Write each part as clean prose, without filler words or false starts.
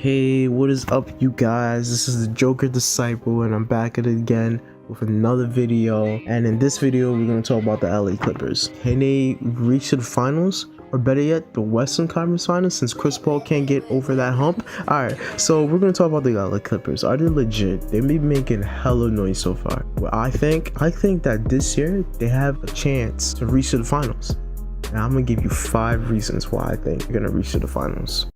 Hey, what is up, you guys? This is the Joker Disciple, and I'm back at it again with another video. And in this video, we're going to talk about the LA Clippers. Can they reach to the finals? Or better yet, the Western Conference Finals, since Chris Paul can't get over that hump? Alright, so we're going to talk about the LA Clippers. Are they legit? They've been making hella noise so far. Well, I think that this year, they have a chance to reach to the finals. And I'm going to give you 5 reasons why I think they're going to reach to the finals.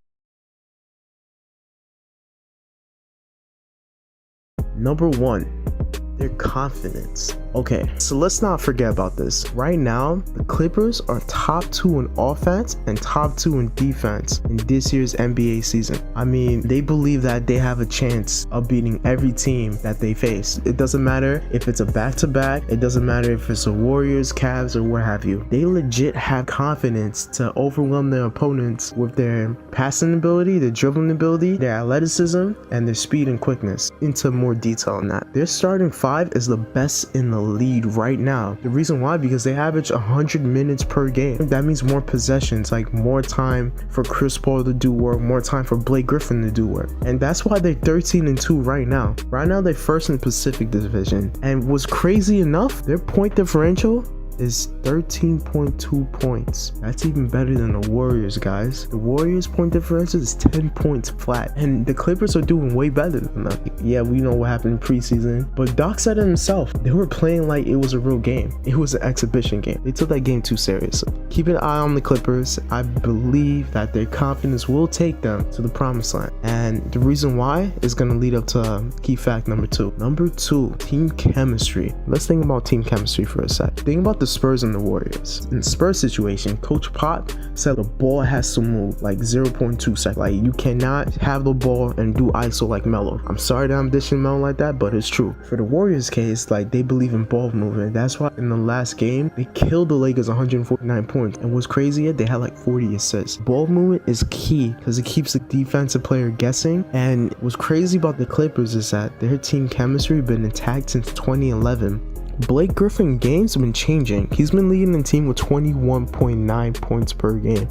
Number 1, their confidence. Okay, so let's not forget about this. Right now, the Clippers are top 2 in offense and top 2 in defense in this year's NBA season. I mean, they believe that they have a chance of beating every team that they face. It doesn't matter if it's a back-to-back, it doesn't matter if it's the Warriors, Cavs, or what have you. They legit have confidence to overwhelm their opponents with their passing ability, their dribbling ability, their athleticism, and their speed and quickness. Into more detail on that. Their starting 5 is the best in the lead right now. The reason why, because they average 100 minutes per game. That means more possessions, like more time for Chris Paul to do work, more time for Blake Griffin to do work. And that's why they're 13-2 right now. Right now, they're first in the Pacific Division. And what's crazy enough, their point differential is 13.2 points. That's even better than the Warriors, guys. The Warriors point differential is 10 points flat, and the Clippers are doing way better than that. Yeah, we know what happened in preseason, but Doc said it himself. They were playing like it was a real game. It was an exhibition game. They took that game too seriously. Keep an eye on the Clippers. I believe that their confidence will take them to the promised land, and the reason why is going to lead up to key fact number 2. Number 2, team chemistry. Let's think about team chemistry for a sec. Think about the Spurs and the Warriors. In the Spurs situation, Coach Pop said the ball has to move like 0.2 seconds. Like, you cannot have the ball and do ISO like MELO. I'm sorry that I'm dishing MELO like that, but it's true. For the Warriors case, like, they believe in ball movement. That's why in the last game, they killed the Lakers 149 points. And what's crazy, they had like 40 assists. Ball movement is key because it keeps the defensive player guessing. And what's crazy about the Clippers is that their team chemistry has been intact since 2011. Blake Griffin games have been changing. He's been leading the team with 21.9 points per game.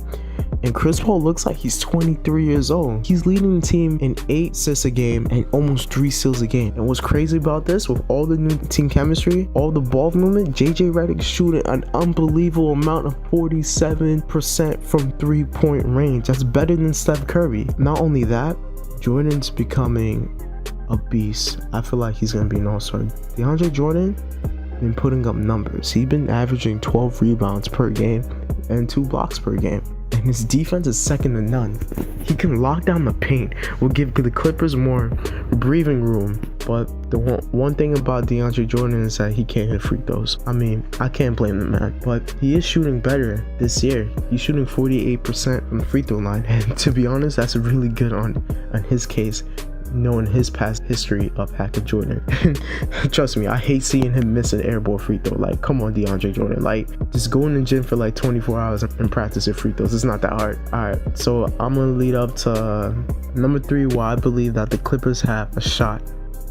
And Chris Paul looks like he's 23 years old. He's leading the team in 8 assists a game and almost 3 steals a game. And what's crazy about this, with all the new team chemistry, all the ball movement, JJ Redick's shooting an unbelievable amount of 47% from 3-point range. That's better than Steph Curry. Not only that, Jordan's becoming a beast. I feel like he's gonna be an all-star. DeAndre Jordan been putting up numbers. He's been averaging 12 rebounds per game and 2 blocks per game, and his defense is second to none. He can lock down the paint, will give the Clippers more breathing room. But the one thing about DeAndre Jordan is that he can't hit free throws. I mean, I can't blame the man, but he is shooting better this year. He's shooting 48% from the free throw line, and to be honest, that's really good on his case, knowing his past history of hacking Jordan. Trust me, I hate seeing him miss an airball free throw. Like, come on, DeAndre Jordan. Like, just go in the gym for like 24 hours and practice your free throws. It's not that hard. Alright, so I'm gonna lead up to number 3, why I believe that the Clippers have a shot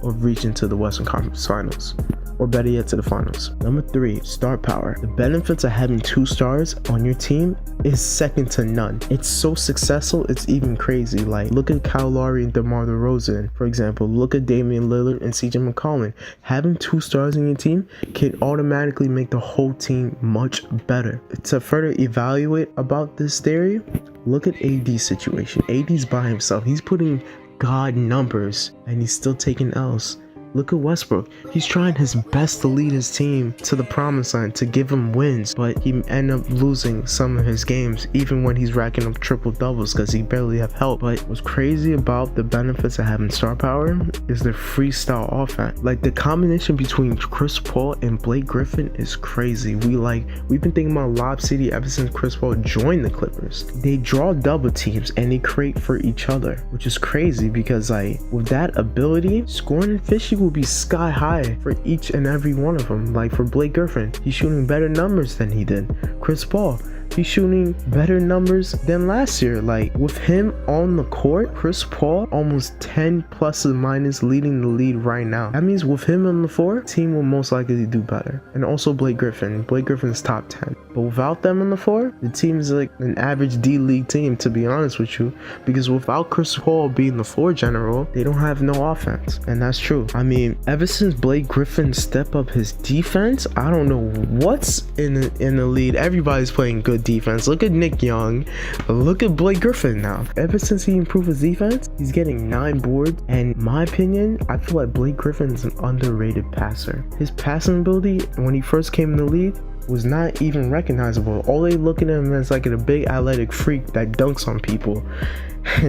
of reaching to the Western Conference Finals, or better yet, to the finals. Number 3, star power. The benefits of having 2 stars on your team is second to none. It's so successful, it's even crazy. Like, look at Kyle Lowry and DeMar DeRozan, for example. Look at Damian Lillard and CJ McCollum. Having 2 stars in your team can automatically make the whole team much better. To further evaluate about this theory, look at AD's situation. AD's by himself. He's putting God numbers and he's still taking L's. Look at Westbrook. He's trying his best to lead his team to the promised land, to give him wins, but he ended up losing some of his games, even when he's racking up triple doubles, because he barely have help. But what's crazy about the benefits of having star power is the freestyle offense. Like, the combination between Chris Paul and Blake Griffin is crazy. We've been thinking about Lob City ever since Chris Paul joined the Clippers. They draw double teams and they create for each other, which is crazy because, like, with that ability, scoring efficiency will be sky high for each and every one of them. Like, for Blake Griffin, he's shooting better numbers than he did. Chris Paul, he's shooting better numbers than last year. Like, with him on the court, Chris Paul almost 10 plus or minus leading the lead right now. That means with him on the floor, team will most likely do better. And also Blake Griffin. Blake Griffin's top 10. But without them on the floor, the team is like an average D-League team, to be honest with you. Because without Chris Paul being the floor general, they don't have no offense. And that's true. I mean, ever since Blake Griffin stepped up his defense, I don't know what's in the lead. Everybody's playing good defense. Look at Nick Young. Look at Blake Griffin now. Ever since he improved his defense, he's getting 9 boards. And in my opinion, I feel like Blake Griffin is an underrated passer. His passing ability when he first came in the league was not even recognizable. All they look at him as like a big athletic freak that dunks on people.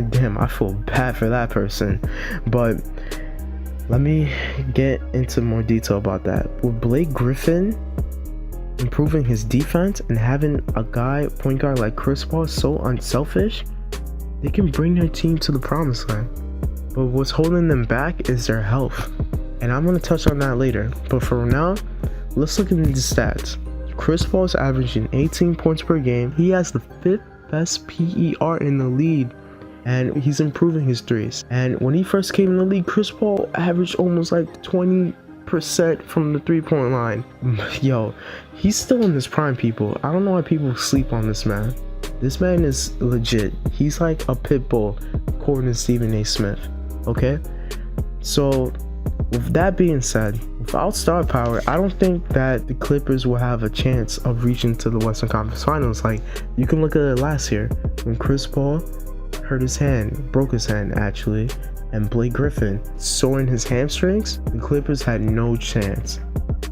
Damn, I feel bad for that person. But let me get into more detail about that. With Blake Griffin improving his defense and having a point guard like Chris Paul so unselfish, they can bring their team to the promised land. But what's holding them back is their health. And I'm going to touch on that later. But for now, let's look at the stats. Chris Paul is averaging 18 points per game. He has the 5th best PER in the league. And he's improving his threes. And when he first came in the league, Chris Paul averaged almost like 20% from the 3-point line. Yo, he's still in his prime, people. I don't know why people sleep on this man. This man is legit. He's like a pit bull, according to Stephen A. Smith. Okay? So, with that being said, without star power, I don't think that the Clippers will have a chance of reaching to the Western Conference Finals. Like, you can look at it last year when Chris Paul hurt his hand, broke his hand actually, and Blake Griffin soaring his hamstrings, the Clippers had no chance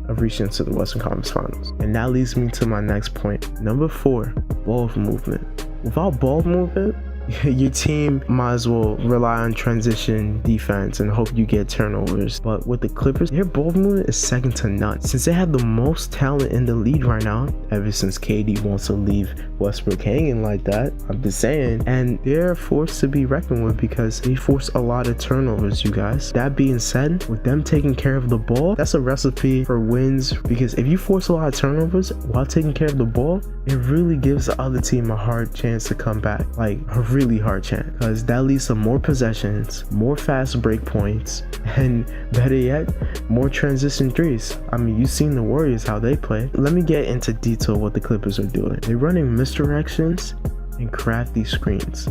of reaching to the Western Conference Finals. And that leads me to my next point. Number 4, ball movement. Without ball movement, your team might as well rely on transition defense and hope you get turnovers. But with the Clippers, their ball movement is second to none. Since they have the most talent in the league right now, ever since KD wants to leave Westbrook hanging like that, I'm just saying, and they're a force to be reckoned with because they force a lot of turnovers, you guys. That being said, with them taking care of the ball, that's a recipe for wins, because if you force a lot of turnovers while taking care of the ball, it really gives the other team a hard chance to come back. Like, a really hard chance, because that leads to more possessions, more fast break points, and better yet, more transition threes. I mean, you've seen the Warriors, how they play. Let me get into detail what the Clippers are doing. They're running misdirections and crafty screens.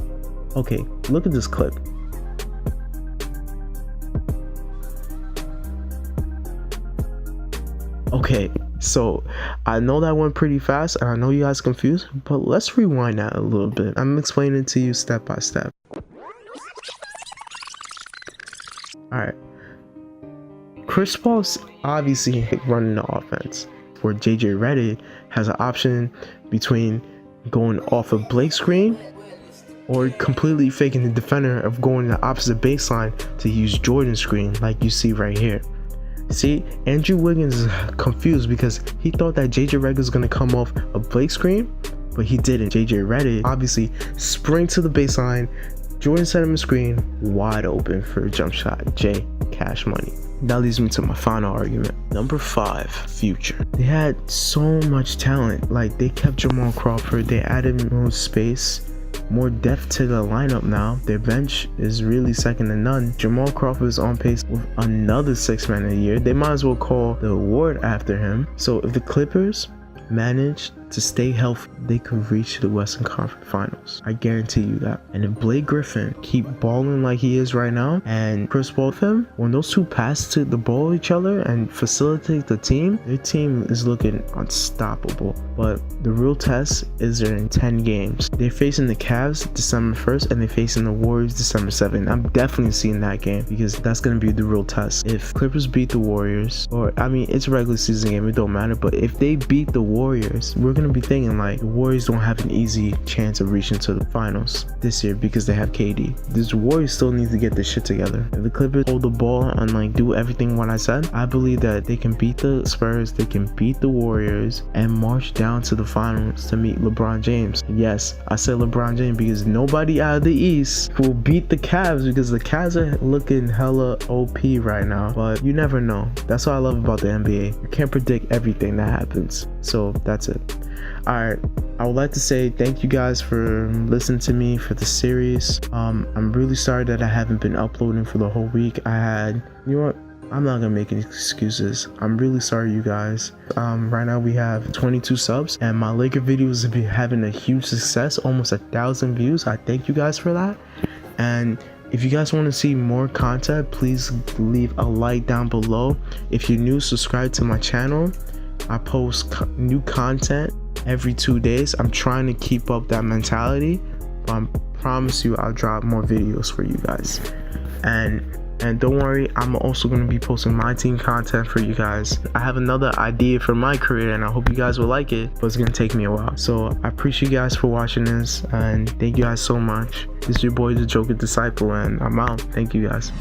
Okay, look at this clip. Okay, so I know that went pretty fast and I know you guys confused, but let's rewind that a little bit. I'm explaining to you step by step. Alright. Chris Paul's obviously running the offense, where JJ Redick has an option between going off a Blake screen or completely faking the defender of going the opposite baseline to use Jordan's screen, like you see right here. See, Andrew Wiggins is confused because he thought that JJ Redick was going to come off a Blake screen, but he didn't. JJ Redick obviously sprang to the baseline. Jordan set him a screen, wide open for a jump shot. Jay, cash money. That leads me to my final argument. Number 5, future. They had so much talent. Like, they kept Jamal Crawford. They added more space, more depth to the lineup now. Their bench is really second to none. Jamal Crawford is on pace with another 6th man of the year. They might as well call the award after him. So if the Clippers manage to stay healthy, they could reach the Western Conference Finals. I guarantee you that. And if Blake Griffin keep balling like he is right now, and Chris Paul with him, when those two pass to the ball each other and facilitate the team, their team is looking unstoppable. But the real test is they're in 10 games. They're facing the Cavs December 1st and they're facing the Warriors December 2nd. I'm definitely seeing that game because that's going to be the real test. If Clippers beat the Warriors, or I mean, it's a regular season game, it don't matter, but if they beat the Warriors, we're going to be thinking like the Warriors don't have an easy chance of reaching to the finals this year because they have KD. This Warriors still need to get this shit together. If the Clippers hold the ball and like do everything what I said, I believe that they can beat the Spurs, they can beat the Warriors, and march down to the finals to meet LeBron James. Yes, I said LeBron James because nobody out of the East will beat the Cavs because the Cavs are looking hella OP right now. But you never know. That's what I love about the NBA. You can't predict everything that happens. So that's it. Alright, I would like to say thank you guys for listening to me for the series. I'm really sorry that I haven't been uploading for the whole week. You know what? I'm not gonna make any excuses. I'm really sorry, you guys. Right now we have 22 subs, and my Laker videos have been having a huge success, almost 1,000 views. I thank you guys for that. And if you guys want to see more content, please leave a like down below. If you're new, subscribe to my channel. I post new content every 2 days. I'm trying to keep up that mentality, but I promise you I'll drop more videos for you guys. And don't worry, I'm also going to be posting my team content for you guys. I have another idea for my career, and I hope you guys will like it, but it's going to take me a while. So I appreciate you guys for watching this, and thank you guys so much. This is your boy, the Joker Disciple, and I'm out. Thank you guys.